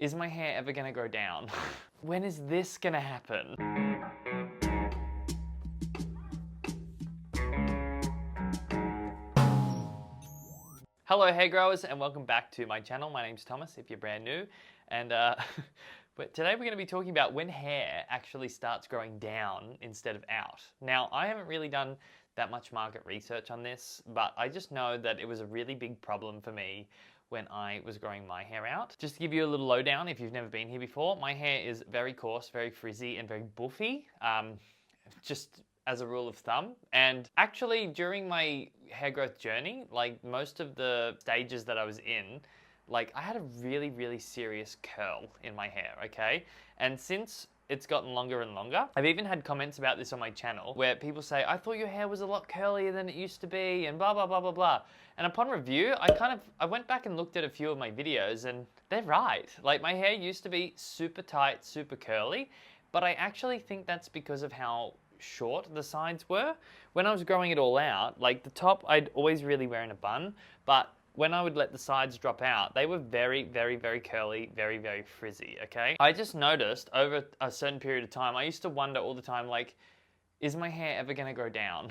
Is my hair ever gonna grow down? When is this gonna happen? Hello hair growers and welcome back to my channel. My name's Thomas if you're brand new, and but today we're going to be talking about when hair actually starts growing down instead of out. Now, I haven't really done that much market research on this, but I just know that it was a really big problem for me when I was growing my hair out. Just to give you a little lowdown if you've never been here before, my hair is very coarse, very frizzy and very buffy. Just as a rule of thumb. And actually during my hair growth journey, like most of the stages that I was in, like I had a really, really serious curl in my hair, okay? And since it's gotten longer and longer, I've even had comments about this on my channel where people say, I thought your hair was a lot curlier than it used to be and blah, blah, blah, blah, blah. And upon review, I went back and looked at a few of my videos and they're right. Like my hair used to be super tight, super curly, but I actually think that's because of how short the sides were. When I was growing it all out, like the top I'd always really wear in a bun, but when I would let the sides drop out, they were very, very, very curly, very, very frizzy, okay? I just noticed over a certain period of time, I used to wonder all the time, like, is my hair ever gonna grow down?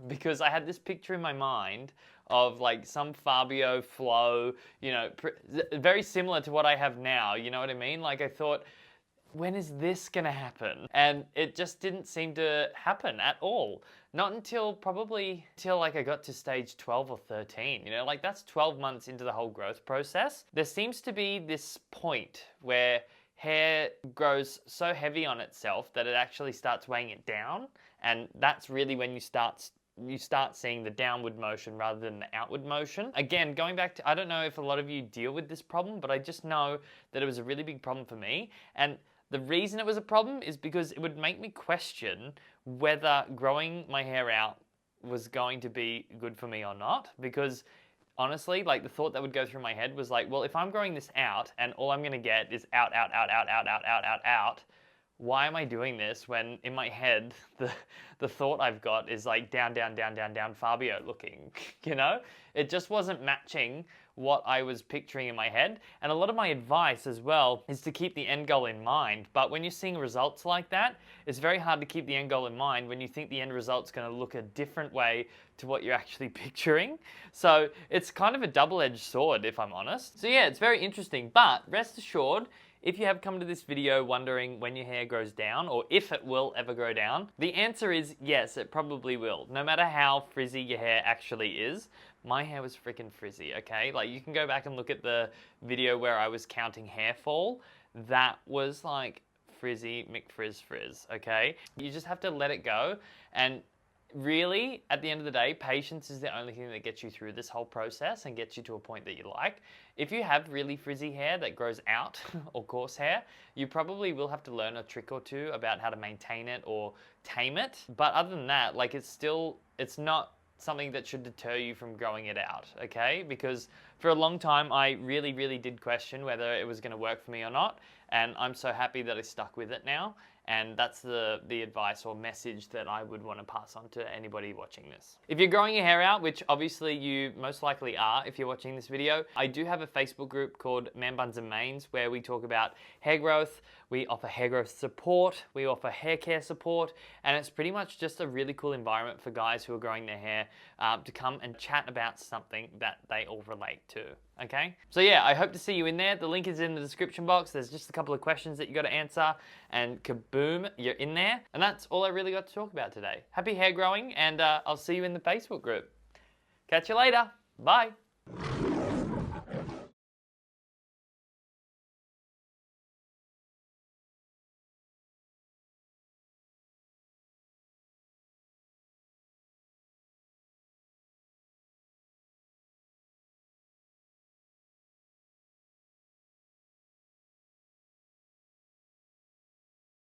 Because I had this picture in my mind of like some Fabio flow, you know, very similar to what I have now, you know what I mean? Like I thought, when is this gonna happen? And it just didn't seem to happen at all. Not until probably like I got to stage 12 or 13, you know, like that's 12 months into the whole growth process. There seems to be this point where hair grows so heavy on itself that it actually starts weighing it down. And that's really when you start seeing the downward motion rather than the outward motion. Again, going back to, I don't know if a lot of you deal with this problem, but I just know that it was a really big problem for me. And the reason it was a problem is because it would make me question whether growing my hair out was going to be good for me or not. Because honestly, like the thought that would go through my head was like, well, if I'm growing this out and all I'm gonna get is out, out, out, out, out, out, out, out, out, why am I doing this when in my head the thought I've got is like down, down, down, down, down, Fabio looking, you know? It just wasn't matching what I was picturing in my head. And a lot of my advice as well is to keep the end goal in mind. But when you're seeing results like that, it's very hard to keep the end goal in mind when you think the end result's gonna look a different way to what you're actually picturing. So it's kind of a double-edged sword, if I'm honest. So yeah, it's very interesting, but rest assured, if you have come to this video wondering when your hair grows down or if it will ever grow down, the answer is yes, it probably will. No matter how frizzy your hair actually is. My hair was freaking frizzy, okay? Like you can go back and look at the video where I was counting hair fall. That was like frizzy McFrizz, okay? You just have to let it go. And really, at the end of the day, patience is the only thing that gets you through this whole process and gets you to a point that you like. If you have really frizzy hair that grows out or coarse hair, you probably will have to learn a trick or two about how to maintain it or tame it. But other than that, like it's not something that should deter you from growing it out, okay? Because for a long time, I really, really did question whether it was gonna work for me or not. And I'm so happy that I stuck with it now. And that's the advice or message that I would want to pass on to anybody watching this. If you're growing your hair out, which obviously you most likely are if you're watching this video, I do have a Facebook group called Man Buns and Manes where we talk about hair growth. We offer hair growth support, we offer hair care support, and it's pretty much just a really cool environment for guys who are growing their hair to come and chat about something that they all relate to. Okay? So yeah, I hope to see you in there. The link is in the description box. There's just a couple of questions that you got to answer and kaboom, you're in there. And that's all I really got to talk about today. Happy hair growing and I'll see you in the Facebook group. Catch you later. Bye.